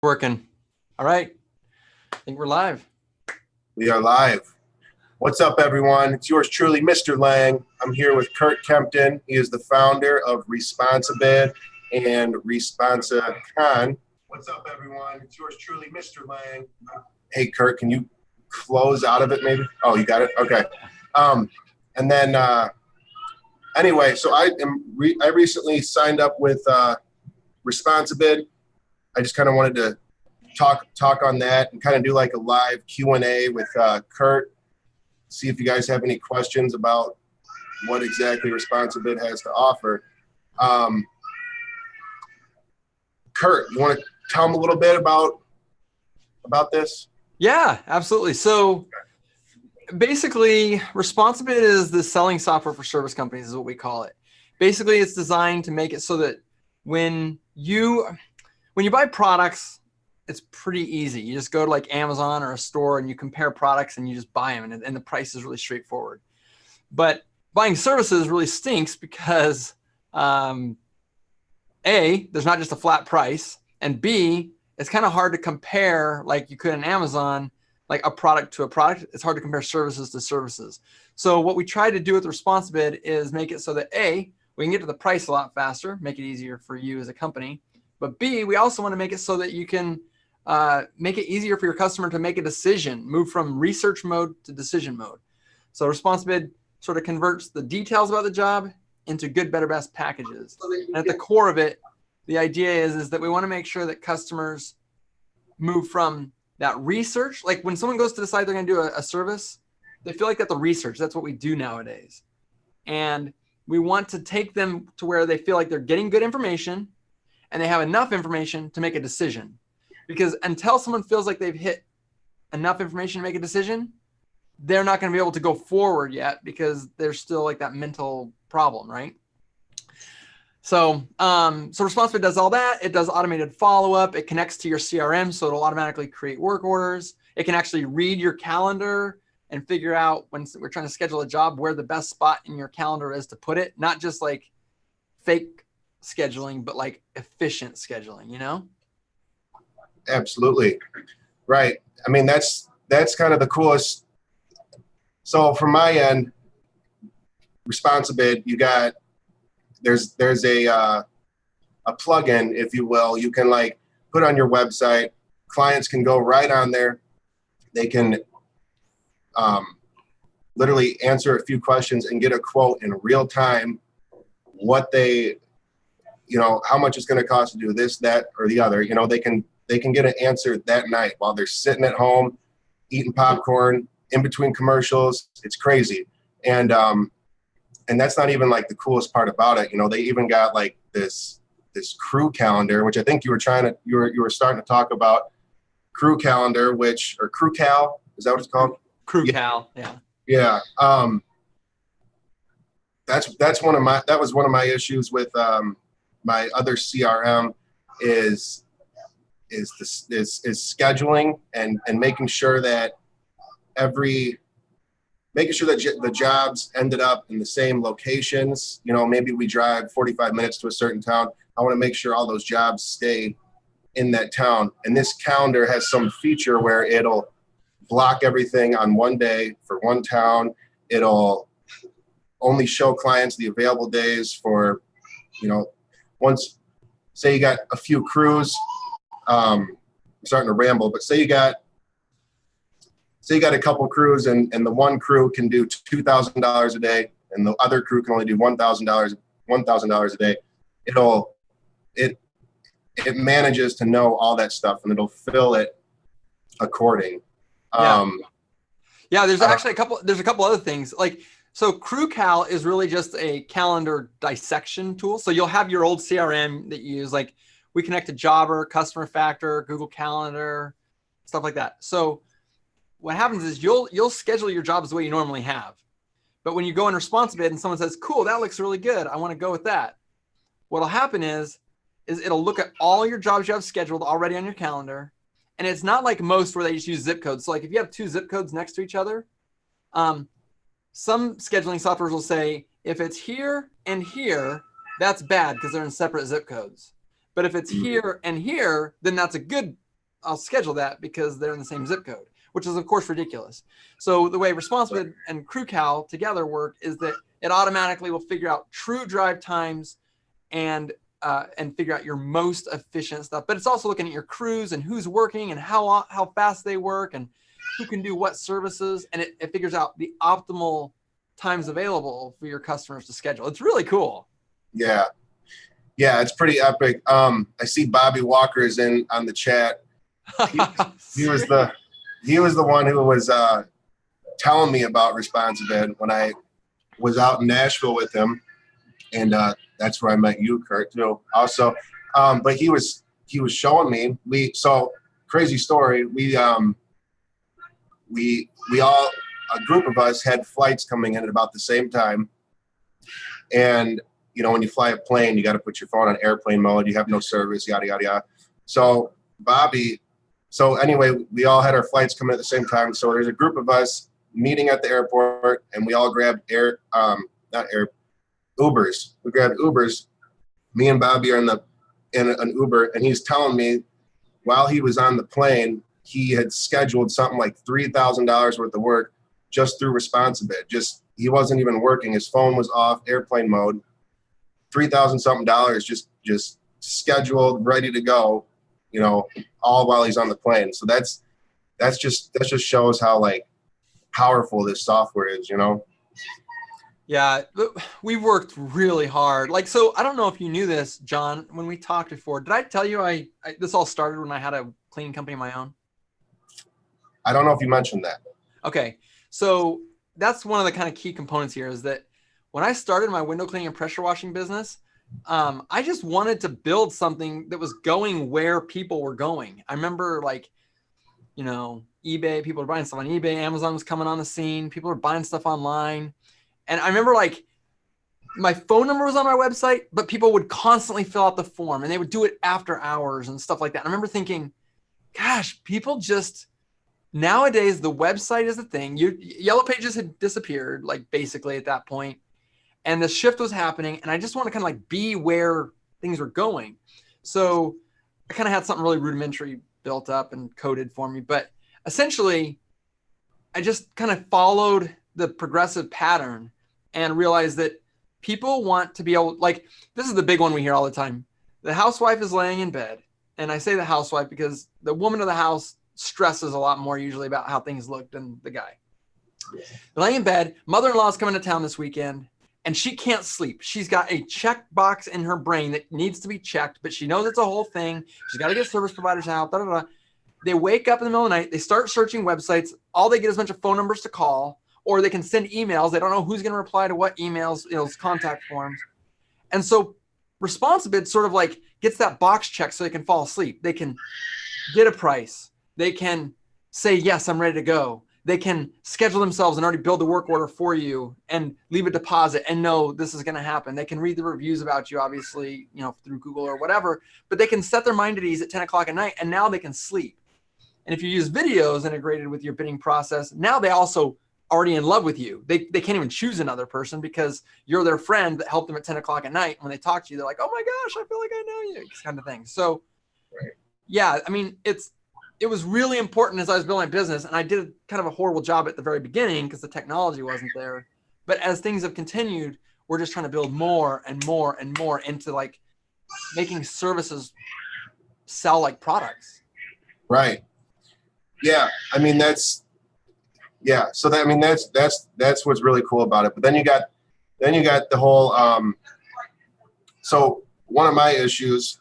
Working. All right. I think we're live. We are live. What's up, everyone? It's yours truly, Mr. Lang. I'm here with Curt Kempton. He is the founder of ResponsiBid and ResponsiCon. What's up, everyone? It's yours truly, Mr. Lang. Hey, Curt, can you close out of it, maybe? Oh, you got it? Okay. And then, anyway, so I recently signed up with ResponsiBid. I just kind of wanted to talk on that and kind of do like a live Q&A with Curt. See if you guys have any questions about what exactly ResponsiBid has to offer. Curt, you want to tell them a little bit about this? Yeah, absolutely. So basically, ResponsiBid is the selling software for service companies is what we call it. Basically, it's designed to make it so that when you buy products, it's pretty easy. You just go to like Amazon or a store and you compare products and you just buy them, and the price is really straightforward. But buying services really stinks because A, there's not just a flat price, and B, it's kind of hard to compare like you could in Amazon, like a product to a product. It's hard to compare services to services. So what we try to do with ResponsiBid is make it so that A, we can get to the price a lot faster, make it easier for you as a company. But B, we also want to make it so that you can make it easier for your customer to make a decision, move from research mode to decision mode. So ResponsiBid sort of converts the details about the job into good, better, best packages. And at the core of it, the idea is that we want to make sure that customers move from that research. Like when someone goes to decide they're going to do a service, they feel like that's the research. That's what we do nowadays. And we want to take them to where they feel like they're getting good information and they have enough information to make a decision. Because until someone feels like they've hit enough information to make a decision, they're not going to be able to go forward yet because there's still like that mental problem, right? So ResponsiBid does all that. It does automated follow-up. It connects to your CRM, so it'll automatically create work orders. It can actually read your calendar and figure out when we're trying to schedule a job where the best spot in your calendar is to put it. Not just like fake scheduling, but like efficient scheduling, you know? Absolutely. Right. I mean, that's kind of the coolest. So from my end, ResponsiBid, you got, there's a plugin, if you will, you can like put on your website. Clients can go right on there. They can literally answer a few questions and get a quote in real time, what they, how much it's going to cost to do this, that, or the other. They can get an answer that night while they're sitting at home, eating popcorn in between commercials. It's crazy. And that's not even like the coolest part about it. They even got like this crew calendar, which I think you were starting to talk about crew calendar, or crew cal, is that what it's called? Crew cal. Yeah. Yeah. That was one of my issues with my other CRM is scheduling and making sure that the jobs ended up in the same locations. Maybe we drive 45 minutes to a certain town. I want to make sure all those jobs stay in that town. And this calendar has some feature where it'll block everything on one day for one town. It'll only show clients the available days for, once, say you got a few crews. I'm starting to ramble, but say you got a couple crews and the one crew can do $2,000 a day and the other crew can only do $1,000 a day. It manages to know all that stuff and it'll fill it according. There's actually a couple other things. Like, so CrewCal is really just a calendar dissection tool. So you'll have your old CRM that you use, like we connect to Jobber, Customer Factor, Google Calendar, stuff like that. So what happens is you'll schedule your jobs the way you normally have. But when you go in ResponsiBid and someone says, cool, that looks really good, I want to go with that. What'll happen is it'll look at all your jobs you have scheduled already on your calendar. And it's not like most where they just use zip codes. So like if you have two zip codes next to each other, some scheduling softwares will say, if it's here and here, that's bad because they're in separate zip codes. But if it's here and here, then that's a good I'll schedule that because they're in the same zip code, which is of course ridiculous. So the way ResponsiBid and CrewCal together work is that it automatically will figure out true drive times and figure out your most efficient stuff. But it's also looking at your crews and who's working and how fast they work and who can do what services. And it figures out the optimal times available for your customers to schedule. It's really cool. Yeah. Yeah, it's pretty epic. I see Bobby Walker is in on the chat. He was the one who was telling me about ResponsiBid when I was out in Nashville with him, and that's where I met you, Curt, too. Also, but he was showing me. So crazy story. We all, a group of us had flights coming in at about the same time, and you know, when you fly a plane, you got to put your phone on airplane mode. You have no service, yada, yada, yada. So anyway, we all had our flights coming at the same time. So there's a group of us meeting at the airport, and we all grabbed Ubers. We grabbed Ubers. Me and Bobby are in an Uber, and he's telling me while he was on the plane, he had scheduled something like $3,000 worth of work just through ResponsiBid. He wasn't even working. His phone was off, airplane mode. $3,000 something just scheduled, ready to go, you know, all while he's on the plane. So that just shows how like powerful this software is, you know? Yeah, we've worked really hard. Like, so I don't know if you knew this, John, when we talked before, did I tell you this all started when I had a cleaning company of my own? I don't know if you mentioned that. Okay. So that's one of the kind of key components here is that when I started my window cleaning and pressure washing business, I just wanted to build something that was going where people were going. I remember, like, you know, eBay, people were buying stuff on eBay, Amazon was coming on the scene, people were buying stuff online. And I remember, like, my phone number was on my website, but people would constantly fill out the form and they would do it after hours and stuff like that. And I remember thinking, gosh, people just, nowadays the website is the thing. Yellow Pages had disappeared, like, basically at that point. And the shift was happening, and I just want to kind of like be where things were going. So I kind of had something really rudimentary built up and coded for me. But essentially, I just kind of followed the progressive pattern and realized that people want to be able, like, this is the big one we hear all the time. The housewife is laying in bed. And I say the housewife because the woman of the house stresses a lot more usually about how things look than the guy. Laying in bed, mother-in-law is coming to town this weekend. And she can't sleep. She's got a checkbox in her brain that needs to be checked, but she knows it's a whole thing. She's got to get service providers out. Da, da, da. They wake up in the middle of the night. They start searching websites. All they get is a bunch of phone numbers to call, or they can send emails. They don't know who's going to reply to what emails, you know, contact forms. And so ResponsiBid sort of like gets that box checked so they can fall asleep. They can get a price. They can say, yes, I'm ready to go. They can schedule themselves and already build the work order for you and leave a deposit and know this is going to happen. They can read the reviews about you, obviously, you know, through Google or whatever, but they can set their mind at ease at 10 o'clock at night, and now they can sleep. And if you use videos integrated with your bidding process, now they also already in love with you. They can't even choose another person because you're their friend that helped them at 10 o'clock at night. When they talk to you, they're like, oh my gosh, I feel like I know you, kind of thing. So yeah, I mean, it was really important as I was building my business, and I did kind of a horrible job at the very beginning because the technology wasn't there. But as things have continued, we're just trying to build more and more and more into like making services sell like products. Right. Yeah. I mean, that's what's really cool about it. But then you got the whole, so one of my issues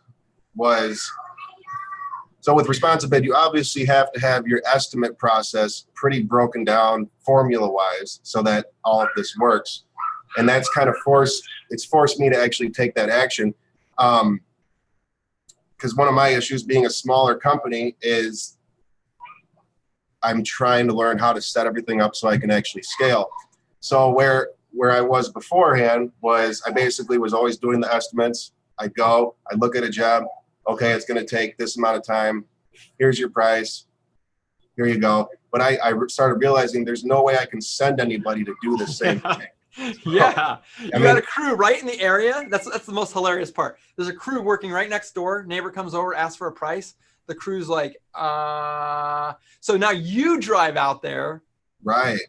was, so with ResponsiBid, you obviously have to have your estimate process pretty broken down formula-wise so that all of this works. And that's kind of forced me to actually take that action. Because one of my issues being a smaller company is I'm trying to learn how to set everything up so I can actually scale. So where I was beforehand was I basically was always doing the estimates. I'd look at a job. Okay, it's going to take this amount of time. Here's your price. Here you go. But I started realizing there's no way I can send anybody to do the same thing. Yeah, I you mean, got a crew right in the area. That's the most hilarious part. There's a crew working right next door. Neighbor comes over, asks for a price. The crew's like, So now you drive out there. right.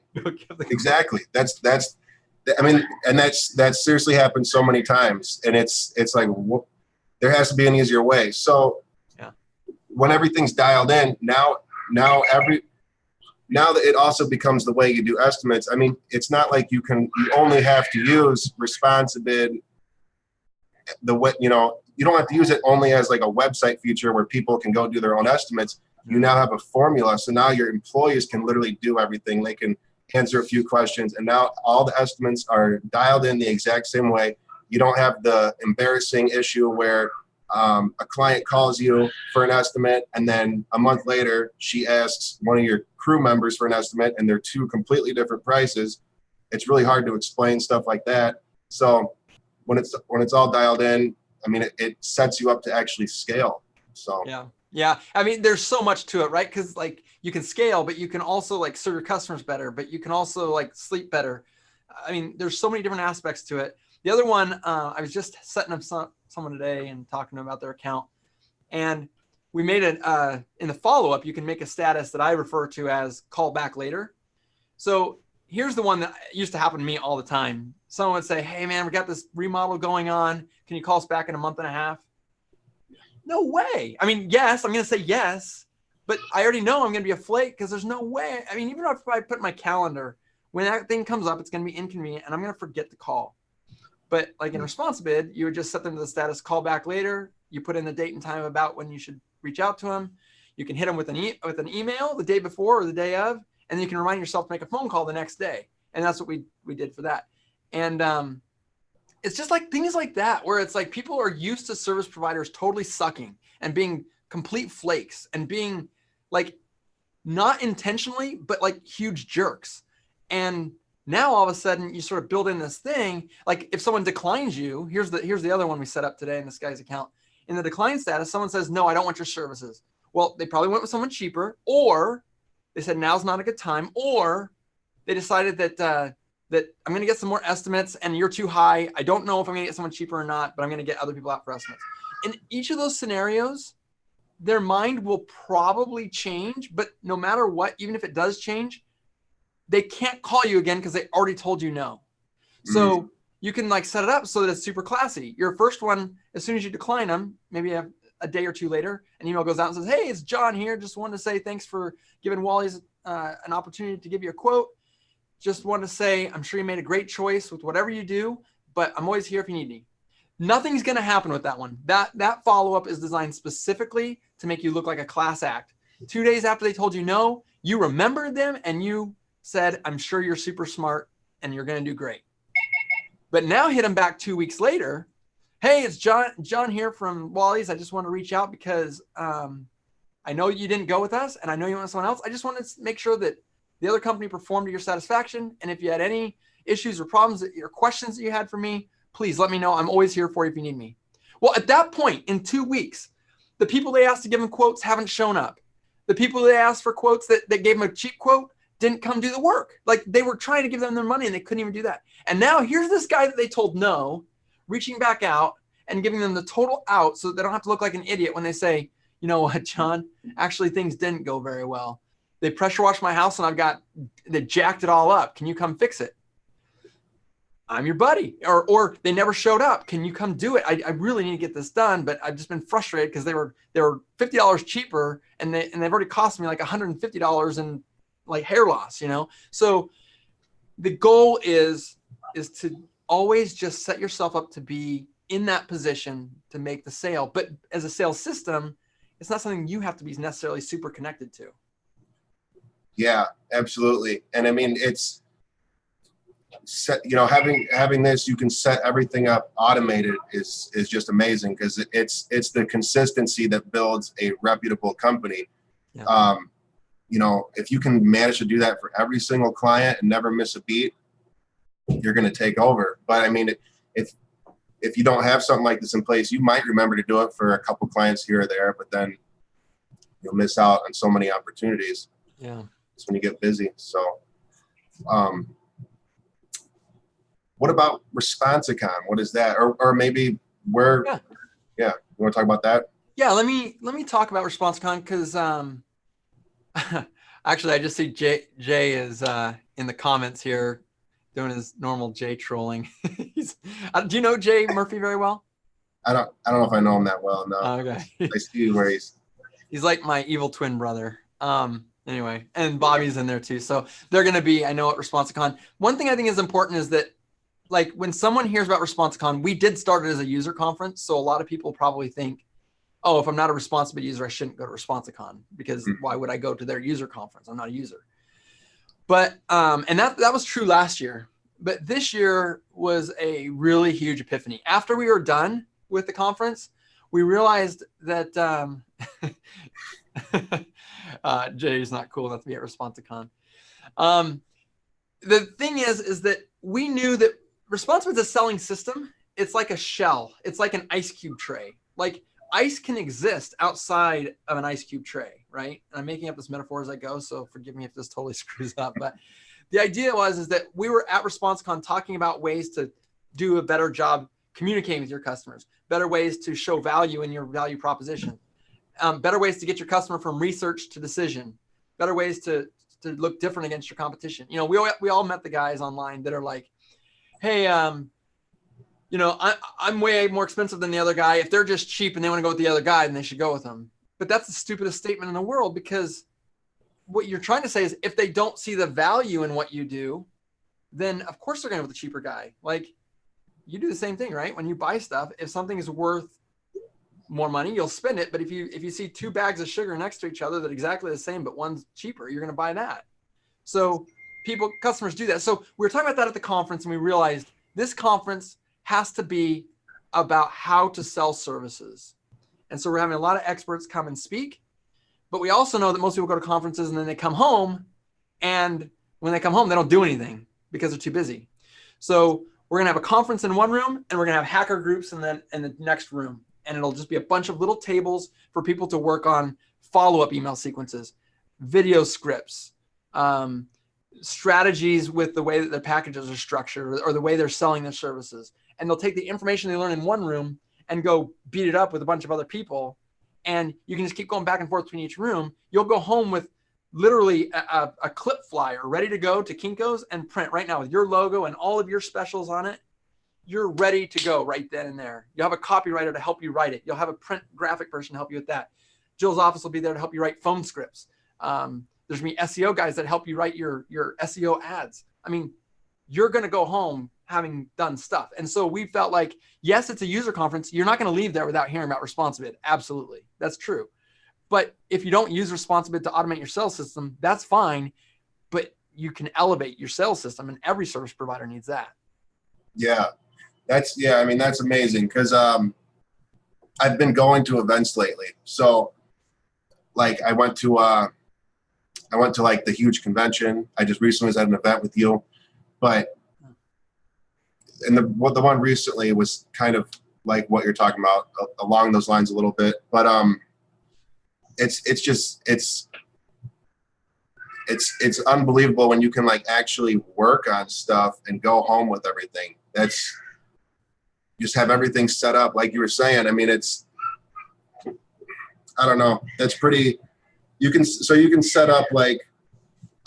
Exactly. I mean, and that's seriously happened so many times, and it's like there has to be an easier way. So yeah, when everything's dialed in, now that it also becomes the way you do estimates. I mean, it's not like you only have to use ResponsiBid the way, you don't have to use it only as like a website feature where people can go do their own estimates. You now have a formula. So now your employees can literally do everything. They can answer a few questions, and now all the estimates are dialed in the exact same way. You don't have the embarrassing issue where a client calls you for an estimate, and then a month later she asks one of your crew members for an estimate, and they're two completely different prices. It's really hard to explain stuff like that. So when it's all dialed in, I mean, it sets you up to actually scale. So yeah. I mean, there's so much to it, right? Because like you can scale, but you can also like serve your customers better, but you can also like sleep better. I mean, there's so many different aspects to it. The other one, I was just setting up someone today and talking to them about their account, and we made it in the follow-up. You can make a status that I refer to as call back later. So here's the one that used to happen to me all the time. Someone would say, hey man, we got this remodel going on. Can you call us back in a month and a half? No way. I mean, yes, I'm going to say yes, but I already know I'm going to be a flake because there's no way. I mean, even if I put my calendar, when that thing comes up, it's going to be inconvenient and I'm going to forget to call. But like in ResponsiBid, you would just set them to the status call back later. You put in the date and time about when you should reach out to them. You can hit them with an email the day before or the day of, and then you can remind yourself to make a phone call the next day. And that's what we did for that. And it's just like things like that, where it's like people are used to service providers totally sucking and being complete flakes and being like not intentionally, but like huge jerks. And now all of a sudden you sort of build in this thing. Like if someone declines you, here's the other one we set up today in this guy's account. In the decline status, someone says, no, I don't want your services. Well, they probably went with someone cheaper, or they said, now's not a good time, or they decided that that I'm going to get some more estimates and you're too high. I don't know if I'm going to get someone cheaper or not, but I'm going to get other people out for estimates. In each of those scenarios, their mind will probably change, but no matter what, even if it does change, they can't call you again because they already told you no. So you can like set it up so that it's super classy. Your first one, as soon as you decline them, maybe a day or two later, an email goes out and says, hey, it's John here. Just wanted to say thanks for giving Wally's an opportunity to give you a quote. Just want to say, I'm sure you made a great choice with whatever you do, but I'm always here if you need me. Nothing's going to happen with that one. That follow-up is designed specifically to make you look like a class act. 2 days after they told you no, you remembered them and you said, I'm sure you're super smart and you're going to do great. But now hit them back 2 weeks later. Hey, it's John here from Wally's. I just want to reach out because I know you didn't go with us and I know you went with someone else. I just wanted to make sure that the other company performed to your satisfaction. And if you had any issues or problems or questions that you had for me, please let me know. I'm always here for you if you need me. Well, at that point in 2 weeks, the people they asked to give them quotes haven't shown up. The people they asked for quotes that gave them a cheap quote didn't come do the work. Like they were trying to give them their money and they couldn't even do that. And now here's this guy that they told no, reaching back out and giving them the total out so that they don't have to look like an idiot when they say, you know what, John, actually things didn't go very well. They pressure washed my house and they jacked it all up. Can you come fix it? I'm your buddy. Or they never showed up. Can you come do it? I really need to get this done, but I've just been frustrated because they were $50 cheaper and they've already cost me like $150 in like hair loss, you know? So the goal is to always just set yourself up to be in that position to make the sale. But as a sales system, it's not something you have to be necessarily super connected to. Yeah, absolutely. And I mean, it's set, having this, you can set everything up automated is just amazing because it's the consistency that builds a reputable company. Yeah. If you can manage to do that for every single client and never miss a beat, you're going to take over. But I mean, if you don't have something like this in place, you might remember to do it for a couple clients here or there, but then you'll miss out on so many opportunities. Yeah. When you get busy. So What about ResponsiCon? What is that? Or maybe where? Yeah. Yeah. You want to talk about that? Yeah. Let me talk about ResponseCon because actually I just see Jay is in the comments here doing his normal Jay trolling. Do you know Jay Murphy very well? I don't know if I know him that well. No. Okay. I see where He's like my evil twin brother. Anyway, and Bobby's in there too. So they're going to be, I know, at ResponseCon. One thing I think is important is that, like, when someone hears about ResponseCon, we did start it as a user conference. So a lot of people probably think, oh, if I'm not a ResponsiBid user, I shouldn't go to ResponseCon because why would I go to their user conference? I'm not a user. But, and that was true last year. But this year was a really huge epiphany. After we were done with the conference, we realized that Jay's not cool enough to be at ResponseCon. The thing is that we knew that ResponsiBid is a selling system. It's like a shell. It's like an ice cube tray. Like ice can exist outside of an ice cube tray, right? And I'm making up this metaphor as I go, so forgive me if this totally screws up. But the idea is that we were at ResponseCon talking about ways to do a better job communicating with your customers, better ways to show value in your value proposition, better ways to get your customer from research to decision, better ways to look different against your competition. You know, we all met the guys online that are like, hey, you know, I'm way more expensive than the other guy. If they're just cheap and they want to go with the other guy, then they should go with them. But that's the stupidest statement in the world, because what you're trying to say is if they don't see the value in what you do, then of course they're going to go with the cheaper guy. Like, you do the same thing, right? When you buy stuff, if something is worth more money, you'll spend it. But if you see two bags of sugar next to each other that are exactly the same, but one's cheaper, you're going to buy that. So customers do that. So we were talking about that at the conference, and we realized this conference has to be about how to sell services. And so we're having a lot of experts come and speak, but we also know that most people go to conferences and then they come home, and when they come home, they don't do anything because they're too busy. So we're going to have a conference in one room, and we're going to have hacker groups in the next room. And it'll just be a bunch of little tables for people to work on follow-up email sequences, video scripts, strategies with the way that their packages are structured or the way they're selling their services. And they'll take the information they learn in one room and go beat it up with a bunch of other people. And you can just keep going back and forth between each room. You'll go home with literally a clip flyer ready to go to Kinko's and print right now with your logo and all of your specials on it. You're ready to go right then and there. You'll have a copywriter to help you write it. You'll have a print graphic person to help you with that. Jill's office will be there to help you write phone scripts. There's going to be SEO guys that help you write your SEO ads. I mean, you're going to go home having done stuff. And so we felt like, yes, it's a user conference. You're not going to leave there without hearing about ResponsiBid. Absolutely. That's true. But if you don't use ResponsiBid to automate your sales system, that's fine. But you can elevate your sales system, and every service provider needs that. Yeah. I mean, that's amazing, because I've been going to events lately. So like I went to like the huge convention. I just recently was at an event with you, and the one recently was kind of like what you're talking about, along those lines a little bit. But it's unbelievable when you can like actually work on stuff and go home with everything. Just have everything set up like you were saying. I mean, I don't know. That's pretty. You can set up like.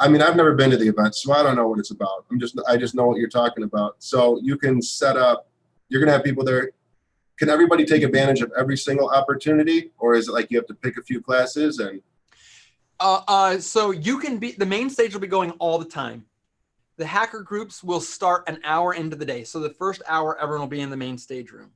I mean, I've never been to the event, so I don't know what it's about. I just know what you're talking about. So you can set up. You're gonna have people there. Can everybody take advantage of every single opportunity, or is it like you have to pick a few classes and? So you can be, the main stage will be going all the time. The hacker groups will start an hour into the day. So the first hour, everyone will be in the main stage room.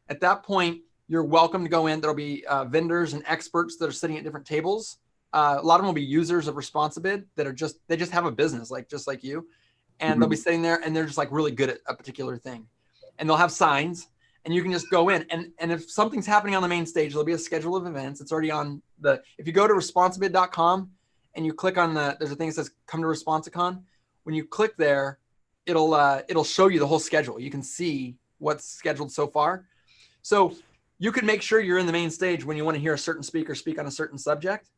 At that point, you're welcome to go in. There'll be vendors and experts that are sitting at different tables. A lot of them will be users of ResponsiBid that they just have a business, just like you. And they'll be sitting there, and they're just like really good at a particular thing. And they'll have signs, and you can just go in. And if something's happening on the main stage, there'll be a schedule of events. It's already on if you go to responsibid.com and you click on there's a thing that says come to ResponseCon. When you click there, it'll show you the whole schedule. You can see what's scheduled so far. So you can make sure you're in the main stage when you want to hear a certain speaker speak on a certain subject.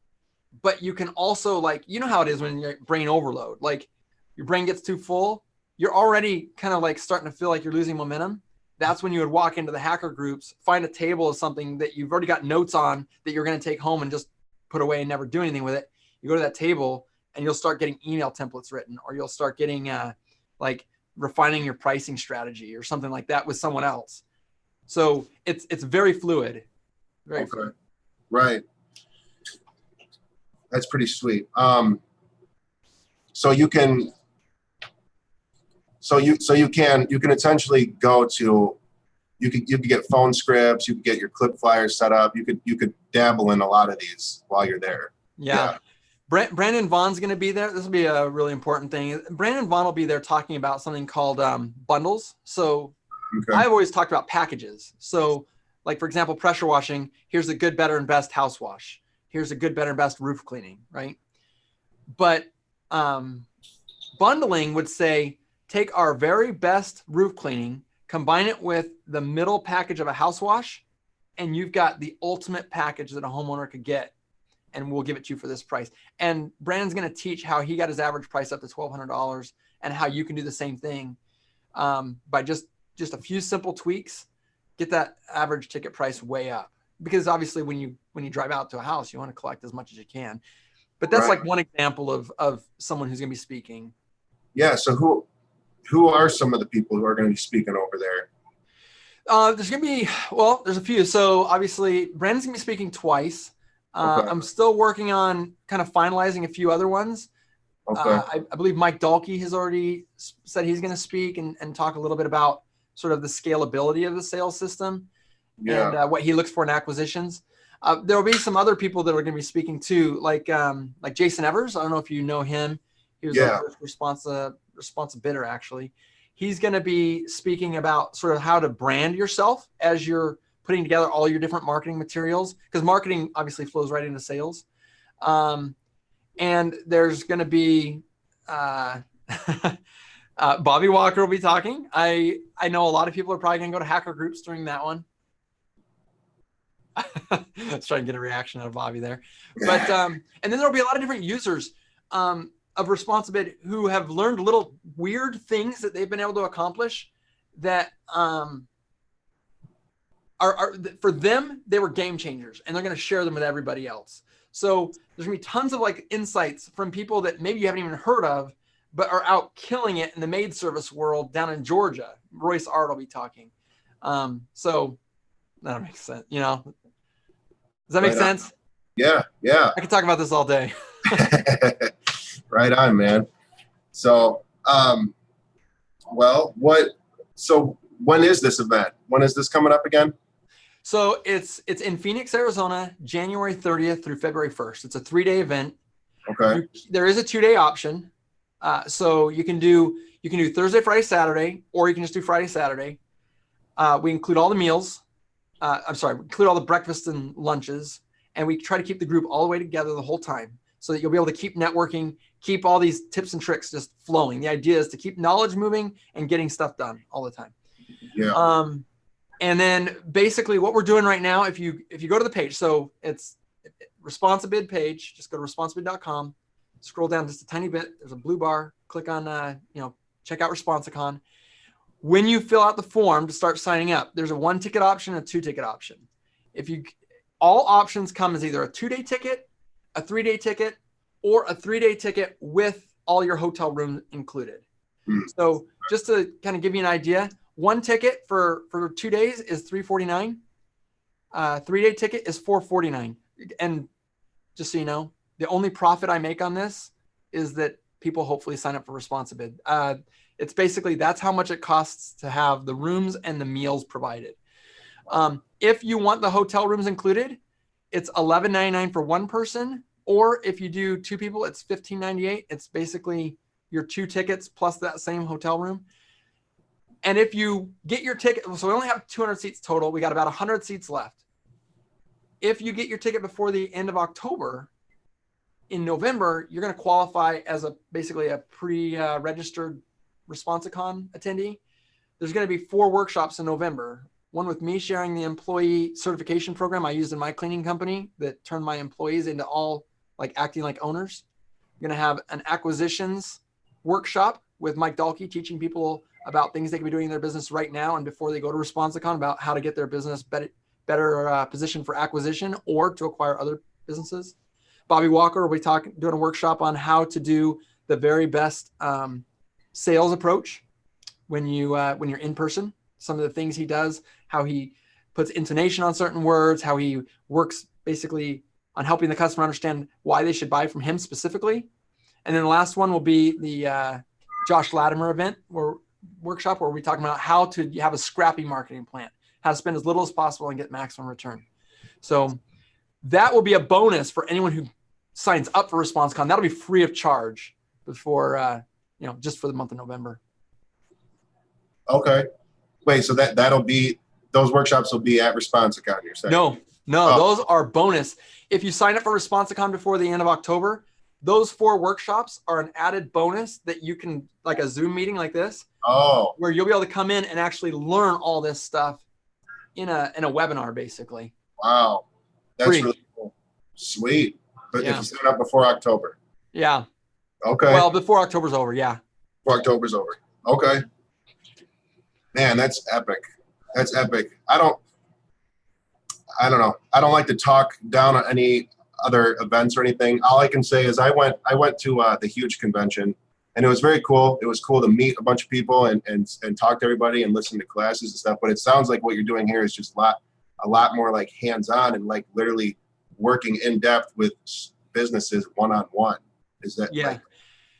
But you can also, like, you know how it is when your brain overload, like your brain gets too full. you're already kind of like starting to feel like you're losing momentum. That's when you would walk into the hacker groups, find a table of something that you've already got notes on that you're going to take home and just put away and never do anything with it. You go to that table and you'll start getting email templates written, or you'll start getting like refining your pricing strategy or something like that with someone else. So it's very fluid. Very fluid. Right. That's pretty sweet. So you can essentially go to, you could get phone scripts, you could get your clip flyers set up, you could dabble in a lot of these while you're there. Yeah. Brandon Vaughn's going to be there. This will be a really important thing. Brandon Vaughn will be there talking about something called bundles. So I've always talked about packages. So like, for example, pressure washing, here's a good, better, and best house wash. Here's a good, better, and best roof cleaning, right? But bundling would say, take our very best roof cleaning, combine it with the middle package of a house wash, and you've got the ultimate package that a homeowner could get, and we'll give it to you for this price. And Brandon's going to teach how he got his average price up to $1,200 and how you can do the same thing by just a few simple tweaks, get that average ticket price way up. Because obviously when you drive out to a house, you want to collect as much as you can. But that's like one example of someone who's going to be speaking. Yeah. So who are some of the people who are going to be speaking over there? There's going to be, well, there's a few. So obviously Brandon's going to be speaking twice. I'm still working on kind of finalizing a few other ones. I believe Mike Dahlke has already said he's going to speak and talk a little bit about sort of the scalability of the sales system and what he looks for in acquisitions. There will be some other people that are going to be speaking too, like Jason Evers. I don't know if you know him. He was our first ResponsiBidder, actually. He's going to be speaking about sort of how to brand yourself as you're putting together all your different marketing materials, because marketing obviously flows right into sales. And there's going to be Bobby Walker will be talking. I know a lot of people are probably going to go to hacker groups during that one. Let's try and get a reaction out of Bobby there. But and then there'll be a lot of different users of ResponsiBid who have learned little weird things that they've been able to accomplish that are for them, they were game changers, and they're going to share them with everybody else. So there's going to be tons of like insights from people that maybe you haven't even heard of, but are out killing it in the maid service world down in Georgia. Royce Art will be talking. So that makes sense. You know, does that make sense? Yeah. I could talk about this all day. Right on, man. So, so when is this event? When is this coming up again? So it's in Phoenix, Arizona, January 30th through February 1st. It's a 3-day event. Okay. There is a 2-day option. So you can do Thursday, Friday, Saturday, or you can just do Friday, Saturday. We include all the meals. We include all the breakfast and lunches, and we try to keep the group all the way together the whole time so that you'll be able to keep networking, keep all these tips and tricks just flowing. The idea is to keep knowledge moving and getting stuff done all the time. Yeah. And then basically what we're doing right now, if you go to the page, so it's ResponsiBid page, just go to responsibid.com, scroll down just a tiny bit. There's a blue bar, click on, check out ResponsiCon. When you fill out the form to start signing up, there's a 1-ticket option, a 2-ticket option. All options come as either a 2-day ticket, a 3-day ticket, or a 3-day ticket with all your hotel rooms included. So just to kind of give you an idea, 1 ticket for 2 days is $349. 3-day ticket is $449. And just so you know, the only profit I make on this is that people hopefully sign up for ResponsiBid. It's basically, that's how much it costs to have the rooms and the meals provided. If you want the hotel rooms included, it's $11.99 for 1 person. Or if you do 2 people, it's $15.98. It's basically your 2 tickets plus that same hotel room. And if you get your ticket, so we only have 200 seats total. We got about 100 seats left. If you get your ticket before the end of October, in November, you're going to qualify as basically a pre-registered ResponsiCon attendee. There's going to be 4 workshops in November. One with me sharing the employee certification program I used in my cleaning company that turned my employees into all like acting like owners. You're going to have an acquisitions workshop with Mike Dahlke, teaching people about things they can be doing in their business right now and before they go to ResponsiCon, about how to get their business better positioned for acquisition or to acquire other businesses. Bobby Walker will be doing a workshop on how to do the very best sales approach when you're in person. Some of the things he does, how he puts intonation on certain words, how he works basically on helping the customer understand why they should buy from him specifically. And then the last one will be the Josh Latimer event workshop, where we're talking about how to have a scrappy marketing plan, how to spend as little as possible and get maximum return. So that will be a bonus for anyone who signs up for ResponseCon. That'll be free of charge before, just for the month of November. Okay. Wait, so that'll be, those workshops will be at ResponseCon, you're saying? No, those are bonus. If you sign up for ResponseCon before the end of October, those 4 workshops are an added bonus that you can, like a Zoom meeting like this, where you'll be able to come in and actually learn all this stuff in a webinar, basically. Wow. That's Free. Really cool. Sweet. But if you sign up before October. Yeah. Okay. Well, before October's over, yeah. Before October's over. Okay. Man, that's epic. That's epic. I don't know. I don't like to talk down on any other events or anything. All I can say is I went to the huge convention, and it was very cool. It was cool to meet a bunch of people and talk to everybody and listen to classes and stuff. But it sounds like what you're doing here is just a lot more like hands-on and like literally working in depth with businesses one-on-one. Is that like,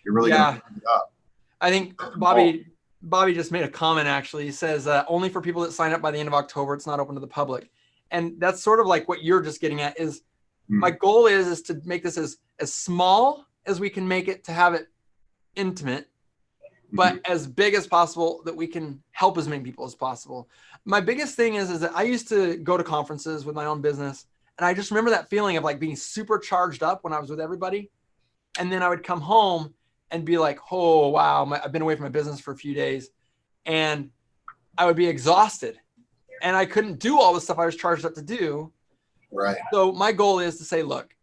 you're really gonna pick it up? I think Bobby just made a comment, actually. He says, only for people that sign up by the end of October, it's not open to the public. And that's sort of like what you're just getting at is, my goal is to make this as small as we can make it, to have it intimate, but as big as possible, that we can help as many people as possible. My biggest thing is that I used to go to conferences with my own business, and I just remember that feeling of like being super charged up when I was with everybody. And then I would come home and be like, oh, wow, I've been away from my business for a few days, and I would be exhausted, and I couldn't do all the stuff I was charged up to do. Right. So my goal is to say, look,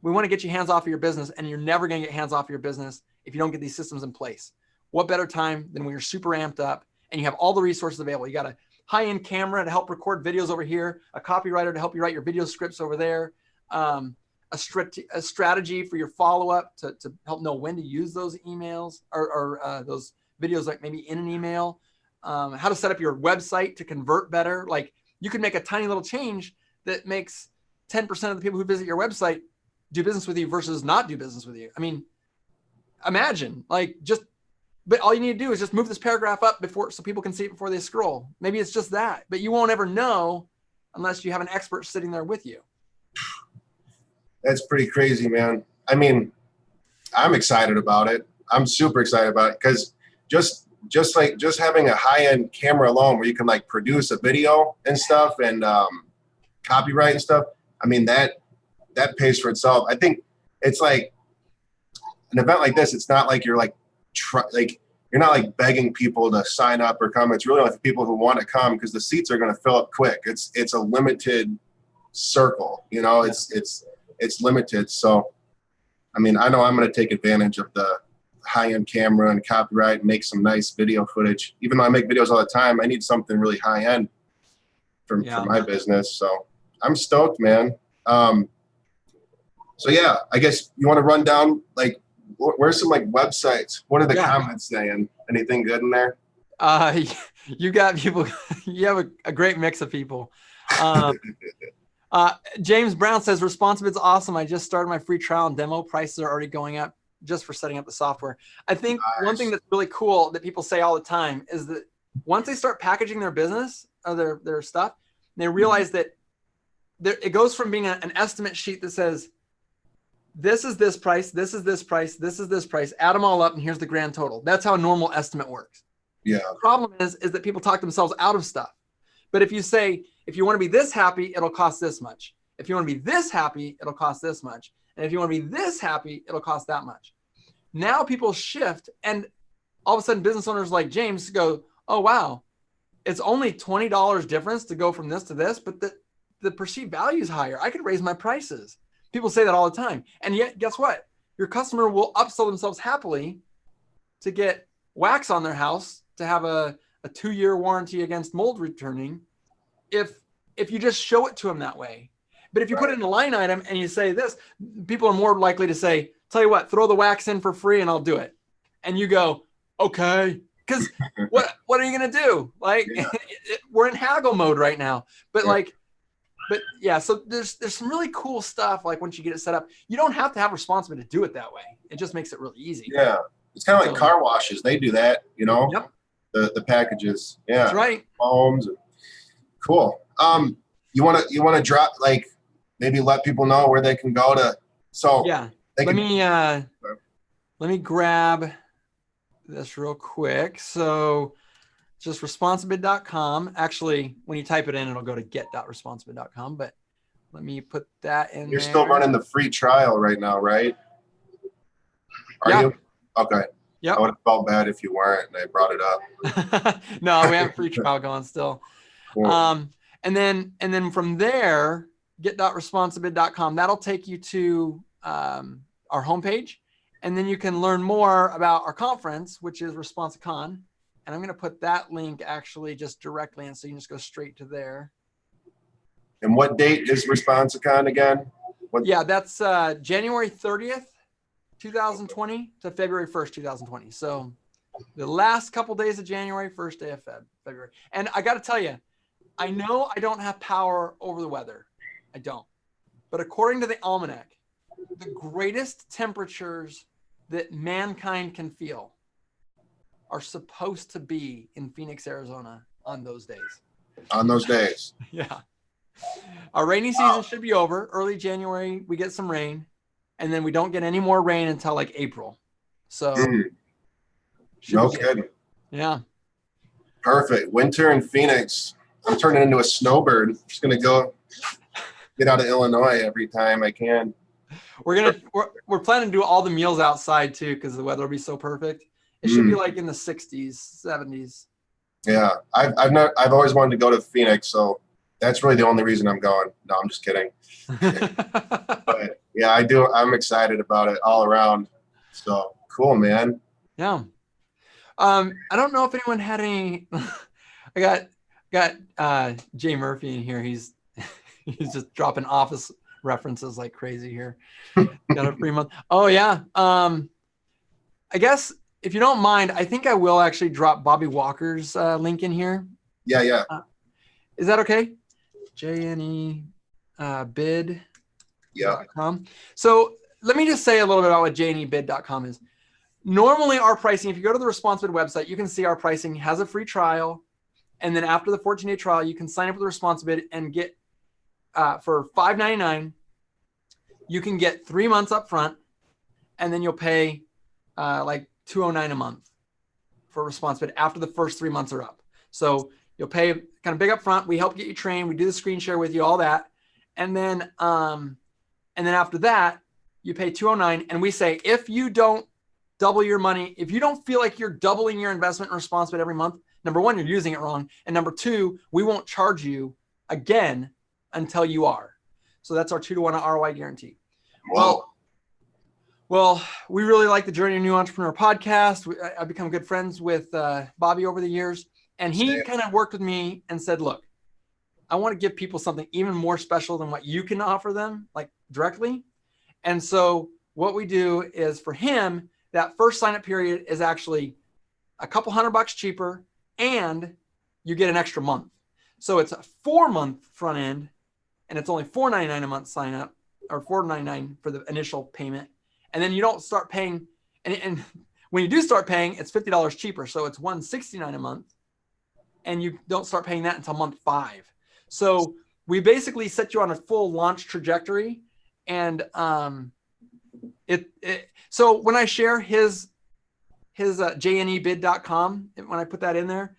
we want to get you hands off of your business, and you're never going to get hands off of your business if you don't get these systems in place. What better time than when you're super amped up and you have all the resources available? You got a high-end camera to help record videos over here, a copywriter to help you write your video scripts over there, a strategy for your follow-up to help know when to use those emails or those videos, like maybe in an email, how to set up your website to convert better. Like, you can make a tiny little change that makes 10% of the people who visit your website do business with you versus not do business with you. I mean, imagine but all you need to do is just move this paragraph up so people can see it before they scroll. Maybe it's just that, but you won't ever know unless you have an expert sitting there with you. That's pretty crazy, man. I mean, I'm excited about it. I'm super excited about it, because just having a high-end camera alone, where you can like produce a video and stuff and copyright and stuff. I mean, that pays for itself. I think it's like an event like this. It's not like you're you're not like begging people to sign up or come. It's really like the people who want to come, because the seats are going to fill up quick. It's a limited circle, it's limited. So, I mean, I know I'm going to take advantage of the high-end camera and copyright and make some nice video footage. Even though I make videos all the time, I need something really high-end for my business. So I'm stoked, man. So yeah, I guess you want to run down, like, where's some like websites? What are the comments saying? Anything good in there? You got people, you have a great mix of people. James Brown says, ResponsiBid's awesome. I just started my free trial and demo. Prices are already going up just for setting up the software. I think one thing that's really cool that people say all the time is that once they start packaging their business or their stuff, they realize that it goes from being an estimate sheet that says, this is this price, this is this price, this is this price, add them all up, and here's the grand total. That's how a normal estimate works. Yeah. The problem is that people talk themselves out of stuff. But if you say, if you want to be this happy, it'll cost this much. If you want to be this happy, it'll cost this much. And if you want to be this happy, it'll cost that much. Now people shift, and all of a sudden business owners like James go, oh, wow, it's only $20 difference to go from this to this, but the perceived value is higher. I could raise my prices. People say that all the time. And yet, guess what? Your customer will upsell themselves happily to get wax on their house to have a 2-year warranty against mold returning if you just show it to them that way. But if you put it in a line item and you say this, people are more likely to say, tell you what, throw the wax in for free and I'll do it. And you go, okay. Because what are you going to do? Like, we're in haggle mode right now. But yeah, so there's some really cool stuff. Like once you get it set up, you don't have to have ResponsiBid to do it that way. It just makes it really easzy. Yeah. It's kind of like car washes. They do that, you know, the packages. Yeah. That's right. Homes. Cool. You want to drop, like, maybe let people know where they can go to. So yeah, let me grab this real quick. So just responsibid.com. Actually, when you type it in, it'll go to get.responsibid.com, but let me put that in. You're still running the free trial right now, right? Are you? Okay. Yeah. I would have felt bad if you weren't and I brought it up. No, we have a free trial going still. Cool. And then from there, get.responsibid.com. That'll take you to our homepage. And then you can learn more about our conference, which is ResponseCon. And I'm going to put that link actually just directly in, so you can just go straight to there. And what date is ResponseCon again? Yeah, that's January 30th, 2020 to February 1st, 2020. So the last couple days of January, first day of February. And I got to tell you, I know I don't have power over the weather. I don't. But according to the almanac, the greatest temperatures that mankind can feel are supposed to be in Phoenix, Arizona on those days. On those days. Yeah. Our rainy season should be over. Early January, we get some rain. And then we don't get any more rain until like April. So. No kidding. Yeah. Perfect. Winter in Phoenix. I'm turning into a snowbird. I'm just going to go get out of Illinois every time I can. We're planning to do all the meals outside too, because the weather will be so perfect. It should be like in the 60s, 70s. Yeah, I've always wanted to go to Phoenix, so that's really the only reason I'm going. No, I'm just kidding. But yeah, I do. I'm excited about it all around. So cool, man. Yeah. I don't know if anyone had any. I got Jay Murphy in here. He's just dropping office references like crazy here. Got a free month. Oh yeah. I guess if you don't mind, I think I will actually drop Bobby Walker's link in here. Yeah, yeah. Is that okay? JNE bid. Yeah. So let me just say a little bit about what jnebid.com is. Normally our pricing, if you go to the ResponsiBid website, you can see our pricing has a free trial. And then after the 14-day trial, you can sign up with ResponsiBid and get for $5.99, you can get 3 months up front, and then you'll pay like $209 a month for ResponsiBid after the first 3 months are up. So you'll pay kind of big up front. We help get you trained. We do the screen share with you, all that. And then after that, you pay $209. And we say, if you don't double your money, if you don't feel like you're doubling your investment in ResponsiBid every month, number one, you're using it wrong. And number two, we won't charge you again until you are. So that's our 2-to-1 ROI guarantee. Wow. Well, we really like the Journey of New Entrepreneur podcast. I've become good friends with Bobby over the years. And he kind of worked with me and said, look, I want to give people something even more special than what you can offer them, like directly. And so what we do is, for him, that first sign-up period is actually a couple $100 cheaper, and you get an extra month. So it's a 4-month front end, and it's only $4.99 a month sign up, or $4.99 for the initial payment. And then you don't start paying. And when you do start paying, it's $50 cheaper. So it's $169 a month, and you don't start paying that until month 5. So we basically set you on a full launch trajectory. And so when I share his jnebid.com, when I put that in there,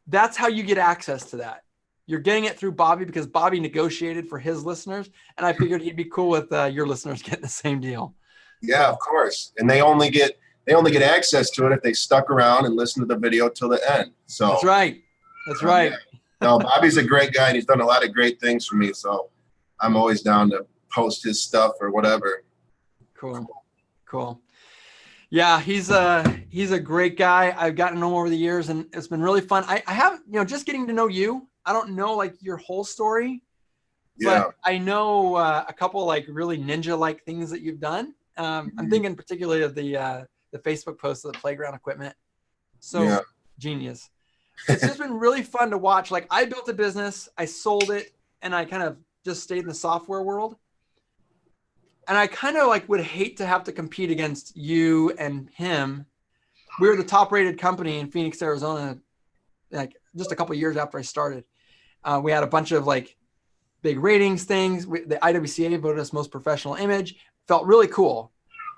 that's how you get access to that. You're getting it through Bobby, because Bobby negotiated for his listeners, and I figured he'd be cool with your listeners getting the same deal. Yeah, of course. And they only get access to it if they stuck around and listened to the video till the end. So that's right. That's right. Yeah. No, Bobby's a great guy, and he's done a lot of great things for me. So I'm always down to post his stuff or whatever. Cool. Yeah, he's a great guy. I've gotten to know him over the years, and it's been really fun. I have, just getting to know you. I don't know like your whole story, Yeah. but I know a couple like really ninja-like things that you've done. I'm thinking particularly of the Facebook post of the playground equipment. So Yeah. genius. It's just been really fun to watch. Like I built a business, I sold it, and I kind of just stayed in the software world. And I kind of like would hate to have to compete against you and him. We were the top rated company in Phoenix, Arizona, like just a couple of years after I started. We had a bunch of like big ratings things. The IWCA voted us most professional image. Felt really cool.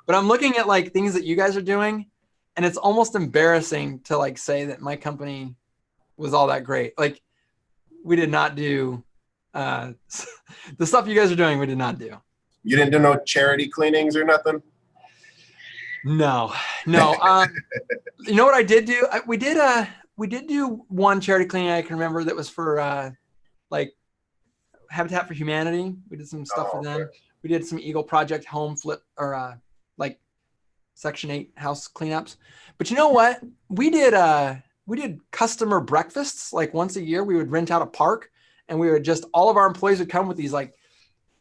But I'm looking at like things that you guys are doing, and it's almost embarrassing to like say that my company was all that great. Like we did not do the stuff you guys are doing. We did not do. You didn't do no charity cleanings or nothing? No. You know what I did do? We did do one charity cleaning I can remember that was for like Habitat for Humanity. We did some stuff for them. Okay. We did some Eagle Project home flip or like Section 8 house cleanups. But you know what? We did customer breakfasts like once a year. We would rent out a park, and we would just all of our employees would come with these like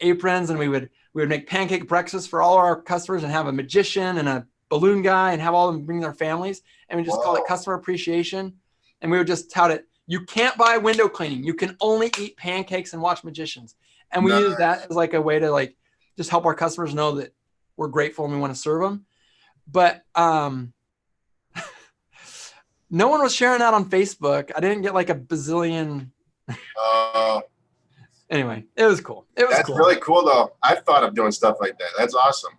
aprons, and we would make pancake breakfasts for all our customers and have a magician and a balloon guy and have all of them bring their families. And we just call it customer appreciation. And we would just tout it. You can't buy window cleaning. You can only eat pancakes and watch magicians. And we use that as like a way to like just help our customers know that we're grateful and we want to serve them. But no one was sharing that on Facebook. I didn't get like a bazillion. Anyway, it was cool. That's cool. really cool though. I've thought of doing stuff like that. That's awesome.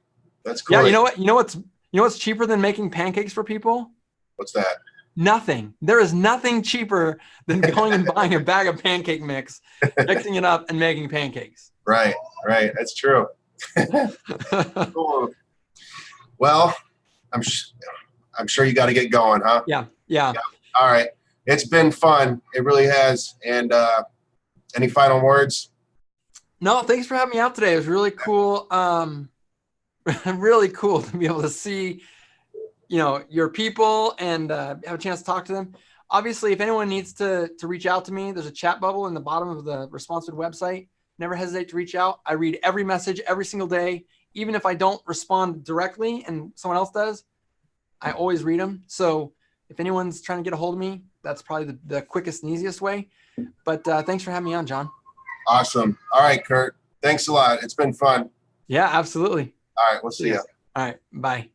That's cool. Yeah, you know what's cheaper than making pancakes for people? What's that? Nothing. There is nothing cheaper than going and buying a bag of pancake mix, mixing it up, and making pancakes. Right. That's true. Cool. Well, I'm sure you got to get going, huh? Yeah. All right. It's been fun. It really has. And any final words? No, thanks for having me out today. It was really cool. Really cool to be able to see, your people and have a chance to talk to them. Obviously, if anyone needs to reach out to me, there's a chat bubble in the bottom of the ResponsiBid website. Never hesitate to reach out. I read every message every single day. Even if I don't respond directly and someone else does, I always read them. So if anyone's trying to get a hold of me, that's probably the quickest and easiest way. But thanks for having me on, John. Awesome. All right, Curt. Thanks a lot. It's been fun. Yeah, absolutely. All right. We'll see you. All right. Bye.